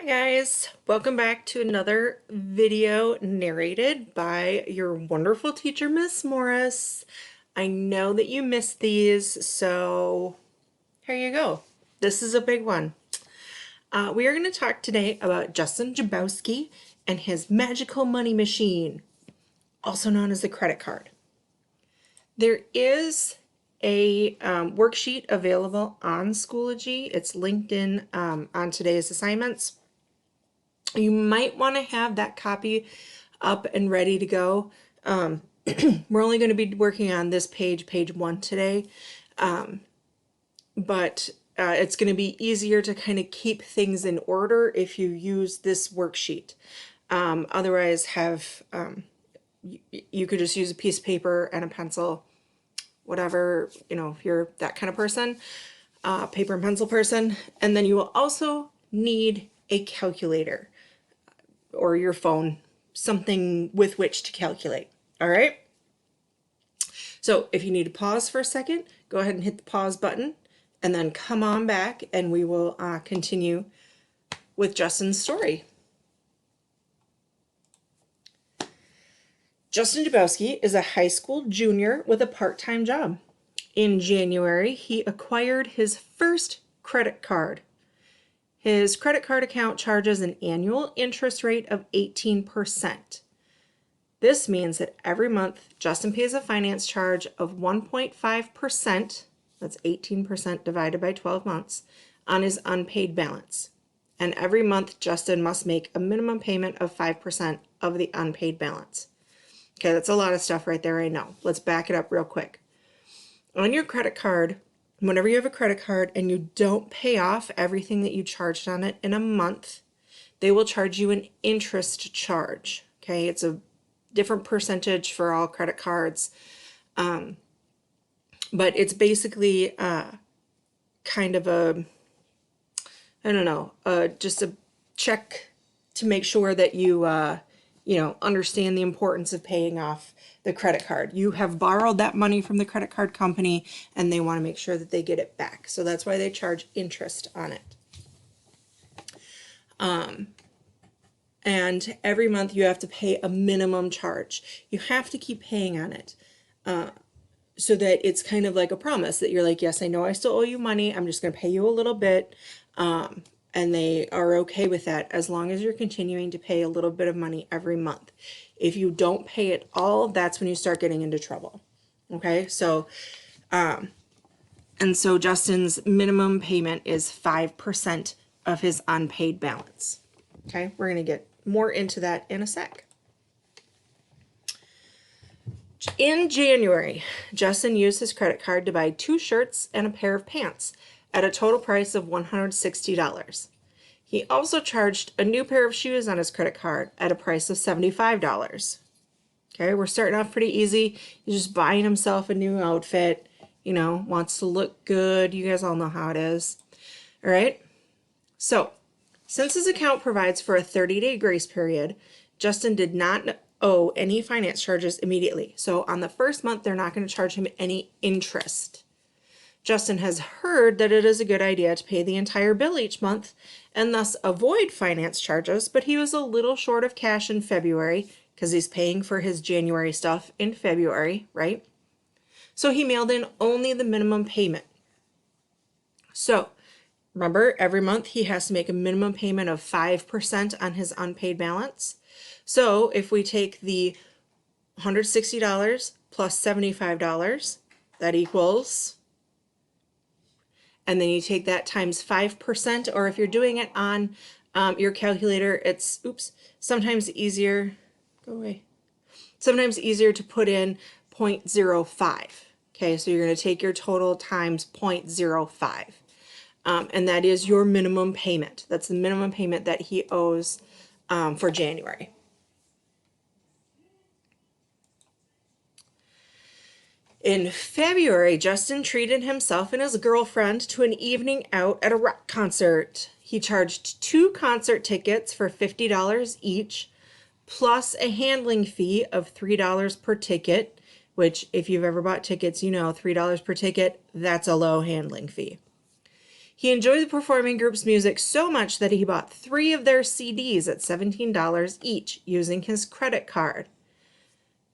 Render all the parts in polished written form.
Hi guys, welcome back to another video narrated by your wonderful teacher, Miss Morris. I know that you missed these, so here you go. This is a big one. We are going to talk today about Justin Jabowski and his magical money machine, also known as the credit card. There is a worksheet available on Schoology. It's linked in on today's assignments. You might want to have that copy up and ready to go. We're only going to be working on this page 1 today, but it's going to be easier to kind of keep things in order if you use this worksheet. Otherwise, you could just use a piece of paper and a pencil, whatever, if you're that kind of person, paper and pencil person. And then you will also need a calculator or your phone, something with which to calculate. All right. So if you need to pause for a second, go ahead and hit the pause button and then come on back and we will continue with Justin's story. Justin Jabowski is a high school junior with a part-time job. In January, he acquired his first credit card. His credit card account charges an annual interest rate of 18%. This means that every month, Justin pays a finance charge of 1.5%, that's 18% divided by 12 months, on his unpaid balance. And every month, Justin must make a minimum payment of 5% of the unpaid balance. Okay, that's a lot of stuff right there, I know. Let's back it up real quick. On your credit card, whenever you have a credit card and you don't pay off everything that you charged on it in a month, they will charge you an interest charge. Okay, it's a different percentage for all credit cards, but it's basically kind of a, I don't know, just a check to make sure that you understand the importance of paying off the credit card. You have borrowed that money from the credit card company and they want to make sure that they get it back. So that's why they charge interest on it. And every month you have to pay a minimum charge. You have to keep paying on it so that it's kind of like a promise that you're like, yes, I know I still owe you money. I'm just going to pay you a little bit. And they are okay with that as long as you're continuing to pay a little bit of money every month. If you don't pay it all, that's when you start getting into trouble. Okay, so and so Justin's minimum payment is 5% of his unpaid balance. Okay, we're going to get more into that in a sec. In January, Justin used his credit card to buy 2 shirts and a pair of pants at a total price of $160. He also charged a new pair of shoes on his credit card at a price of $75. Okay, we're starting off pretty easy. He's just buying himself a new outfit, wants to look good. You guys all know how it is. All right. So, since his account provides for a 30-day grace period, Justin did not owe any finance charges immediately. So, on the first month, they're not going to charge him any interest. Justin has heard that it is a good idea to pay the entire bill each month and thus avoid finance charges, but he was a little short of cash in February because he's paying for his January stuff in February, right? So he mailed in only the minimum payment. So remember, every month he has to make a minimum payment of 5% on his unpaid balance. So if we take the $160 plus $75, that equals, and then you take that times 5%, or if you're doing it on your calculator, it's, sometimes easier, sometimes easier to put in 0.05. Okay, so you're going to take your total times 0.05. And that is your minimum payment. That's the minimum payment that he owes for January. In February, Justin treated himself and his girlfriend to an evening out at a rock concert. He charged 2 concert tickets for $50 each, plus a handling fee of $3 per ticket, which if you've ever bought tickets, $3 per ticket, that's a low handling fee. He enjoyed the performing group's music so much that he bought 3 of their CDs at $17 each using his credit card.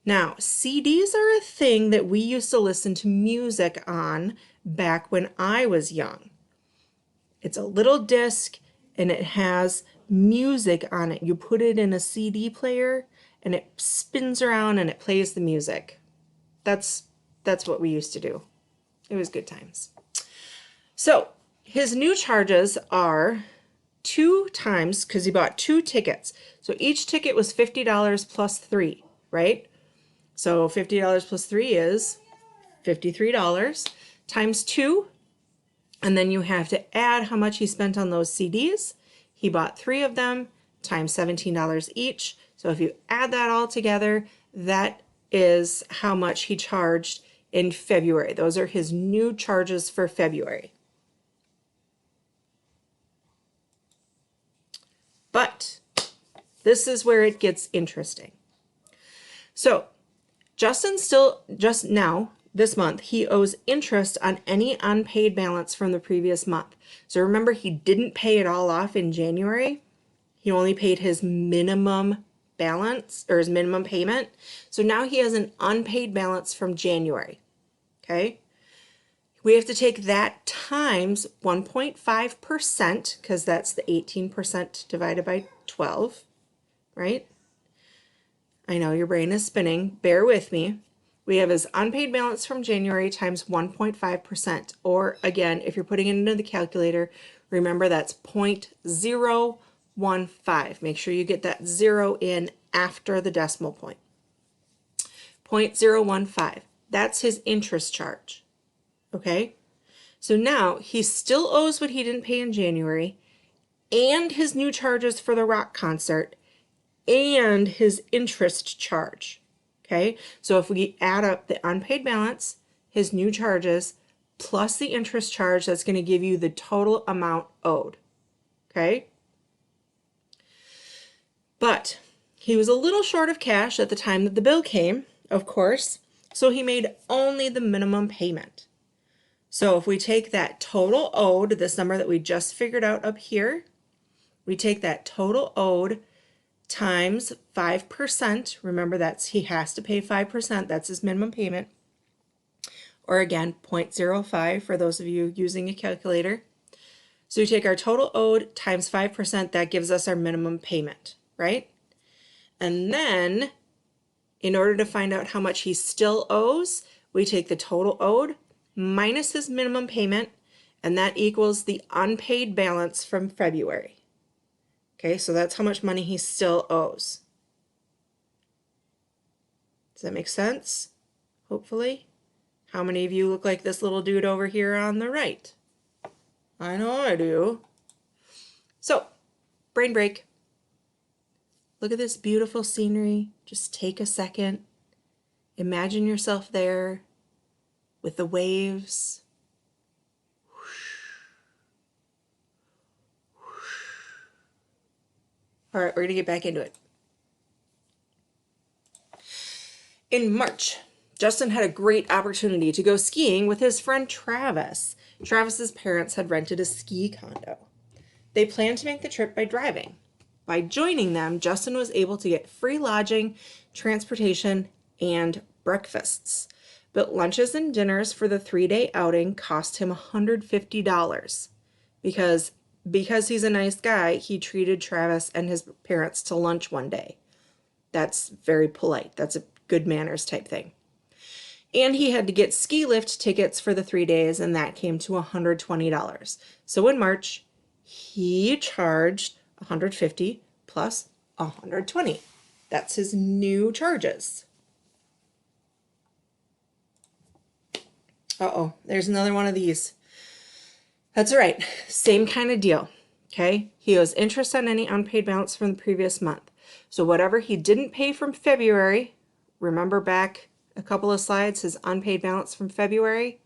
Now, CDs are a thing that we used to listen to music on back when I was young. It's a little disc and it has music on it. You put it in a CD player and it spins around and it plays the music. That's what we used to do. It was good times. So his new charges are 2 times, because he bought 2 tickets. So each ticket was $50 plus 3, right? So $50 plus 3 is $53 times 2. And then you have to add how much he spent on those CDs. He bought 3 of them times $17 each. So if you add that all together, that is how much he charged in February. Those are his new charges for February. But this is where it gets interesting. So Justin still, just now, this month, he owes interest on any unpaid balance from the previous month. So remember, he didn't pay it all off in January. He only paid his minimum balance, or his minimum payment. So now he has an unpaid balance from January. Okay? We have to take that times 1.5%, because that's the 18% divided by 12, right? I know your brain is spinning. Bear with me. We have his unpaid balance from January times 1.5%. Or again, if you're putting it into the calculator, remember that's 0.015. Make sure you get that 0 in after the decimal point. 0.015. That's his interest charge. Okay? So now he still owes what he didn't pay in January, and his new charges for the rock concert, and his interest charge. Okay? So if we add up the unpaid balance, his new charges, plus the interest charge, that's going to give you the total amount owed. Okay? But he was a little short of cash at the time that the bill came, of course, so he made only the minimum payment. So if we take that total owed, this number that we just figured out up here, we take that total owed times 5%. Remember, he has to pay 5%. That's his minimum payment. Or again, 0.05 for those of you using a calculator. So we take our total owed times 5%. That gives us our minimum payment, right? And then in order to find out how much he still owes, we take the total owed minus his minimum payment, and that equals the unpaid balance from February. Okay, so that's how much money he still owes. Does that make sense? Hopefully. How many of you look like this little dude over here on the right? I know I do. So, brain break. Look at this beautiful scenery. Just take a second. Imagine yourself there with the waves. All right, we're going to get back into it. In March, Justin had a great opportunity to go skiing with his friend Travis. Travis's parents had rented a ski condo. They planned to make the trip by driving. By joining them, Justin was able to get free lodging, transportation, and breakfasts. But lunches and dinners for the 3-day outing cost him $150 because he's a nice guy, he treated Travis and his parents to lunch one day. That's very polite. That's a good manners type thing. And he had to get ski lift tickets for the 3 days, and that came to $120. So in March, he charged $150 plus $120. That's his new charges. Uh-oh, there's another one of these. That's all right. Same kind of deal. Okay? He owes interest on any unpaid balance from the previous month. So whatever he didn't pay from February, remember back a couple of slides, his unpaid balance from February,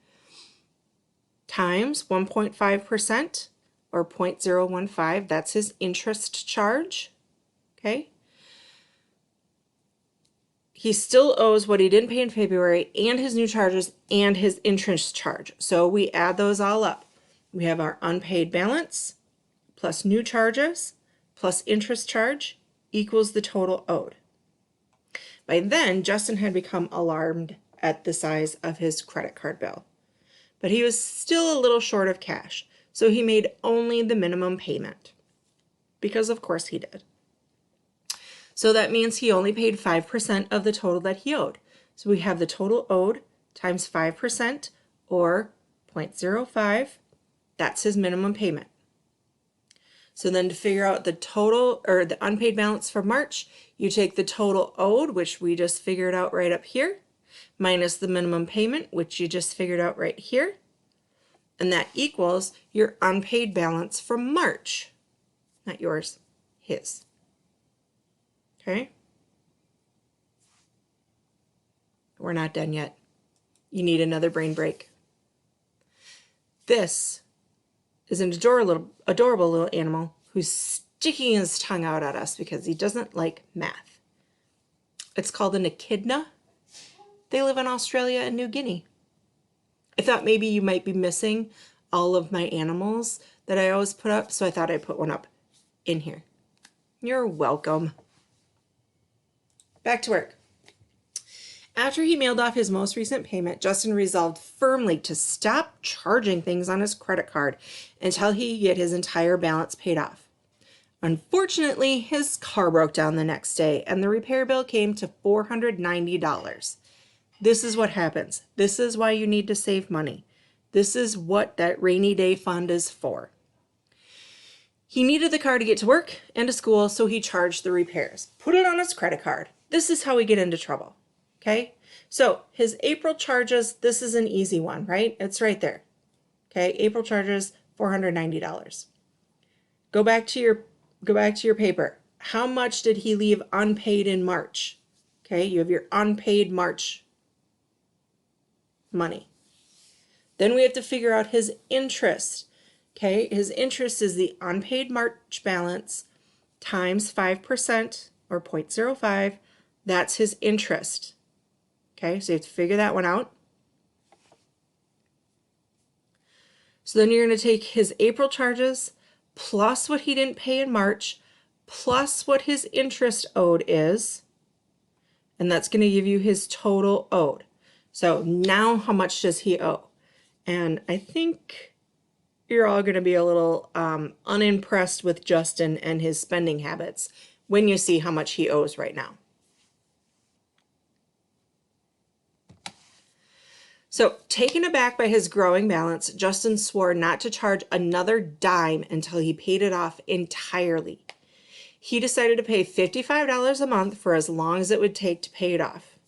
times 1.5% or 0.015, that's his interest charge. Okay? He still owes what he didn't pay in February and his new charges and his interest charge. So we add those all up. We have our unpaid balance plus new charges plus interest charge equals the total owed. By then, Justin had become alarmed at the size of his credit card bill, but he was still a little short of cash, so he made only the minimum payment, because of course he did. So that means he only paid 5% of the total that he owed. So we have the total owed times 5%, or 0.05. That's his minimum payment. So then to figure out the total, or the unpaid balance for March, you take the total owed, which we just figured out right up here, minus the minimum payment, which you just figured out right here. And that equals your unpaid balance for March. Not yours, his. Okay? We're not done yet. You need another brain break. This is an adorable little animal who's sticking his tongue out at us because he doesn't like math. It's called an echidna. They live in Australia and New Guinea. I thought maybe you might be missing all of my animals that I always put up, so I thought I'd put one up in here. You're welcome. Back to work. After he mailed off his most recent payment, Justin resolved firmly to stop charging things on his credit card until he could get his entire balance paid off. Unfortunately, his car broke down the next day and the repair bill came to $490. This is what happens. This is why you need to save money. This is what that rainy day fund is for. He needed the car to get to work and to school, so he charged the repairs. Put it on his credit card. This is how we get into trouble. Okay, so his April charges, this is an easy one, right? It's right there. Okay, April charges, $490. Go back to your paper. How much did he leave unpaid in March? Okay, you have your unpaid March money. Then we have to figure out his interest. Okay, his interest is the unpaid March balance times 5%, or 0.05. That's his interest. Okay, so you have to figure that one out. So then you're going to take his April charges plus what he didn't pay in March plus what his interest owed is, and that's going to give you his total owed. So now how much does he owe? And I think you're all going to be a little unimpressed with Justin and his spending habits when you see how much he owes right now. So, taken aback by his growing balance, Justin swore not to charge another dime until he paid it off entirely. He decided to pay $55 a month for as long as it would take to pay it off.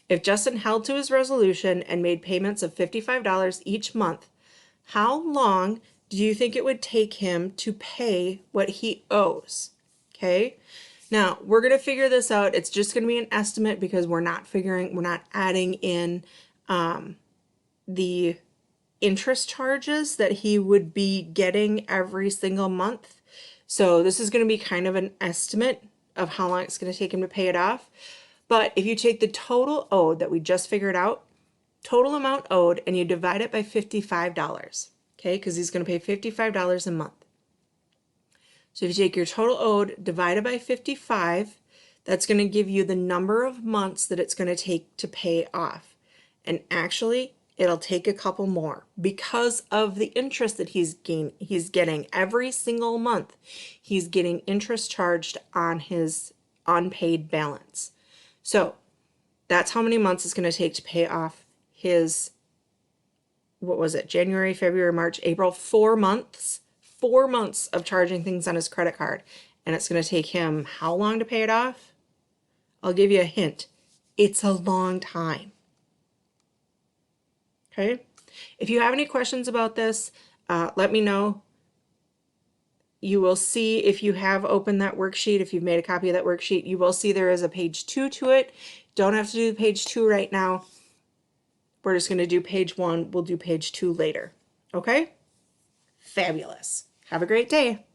If Justin held to his resolution and made payments of $55 each month, how long do you think it would take him to pay what he owes? Okay? Now, we're going to figure this out. It's just going to be an estimate because we're not adding in the interest charges that he would be getting every single month. So this is going to be kind of an estimate of how long it's going to take him to pay it off. But if you take the total owed that we just figured out, total amount owed, and you divide it by $55, okay, because he's going to pay $55 a month. So if you take your total owed divided by 55, that's going to give you the number of months that it's going to take to pay off. And actually, it'll take a couple more because of the interest that he's getting every single month. He's getting interest charged on his unpaid balance. So that's how many months it's going to take to pay off his, what was it, January, February, March, April, 4 months. 4 months of charging things on his credit card. And it's going to take him how long to pay it off? I'll give you a hint. It's a long time. Okay, if you have any questions about this, let me know. You will see if you have opened that worksheet, if you've made a copy of that worksheet, you will see there is a page 2 to it. Don't have to do page 2 right now. We're just going to do page 1. We'll do page 2 later. Okay? Fabulous. Have a great day.